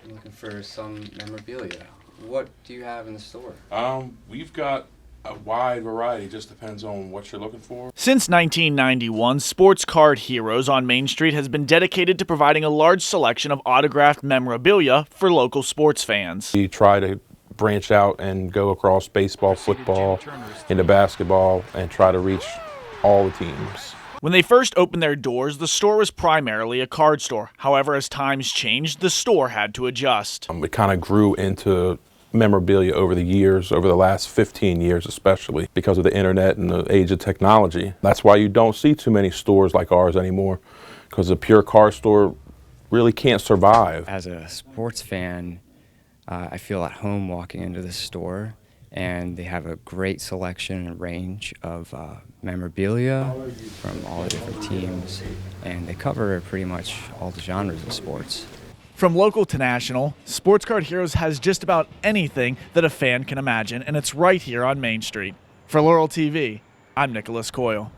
looking for some memorabilia. What do you have in the store? We've got a wide variety, just depends on what you're looking for. Since 1991, Sports Card Heroes on Main Street has been dedicated to providing a large selection of autographed memorabilia for local sports fans. We try to branch out and go across baseball, football, into basketball, and try to reach all the teams. When they first opened their doors, the store was primarily a card store. However, as times changed, the store had to adjust. It kind of grew into memorabilia over the years, over the last 15 years especially, because of the internet and the age of technology. That's why you don't see too many stores like ours anymore, because a pure card store really can't survive. As a sports fan, I feel at home walking into the store, and they have a great selection and range of memorabilia from all the different teams, and they cover pretty much all the genres of sports. From local to national, Sports Card Heroes has just about anything that a fan can imagine, and it's right here on Main Street. For Laurel TV, I'm Nicholas Coyle.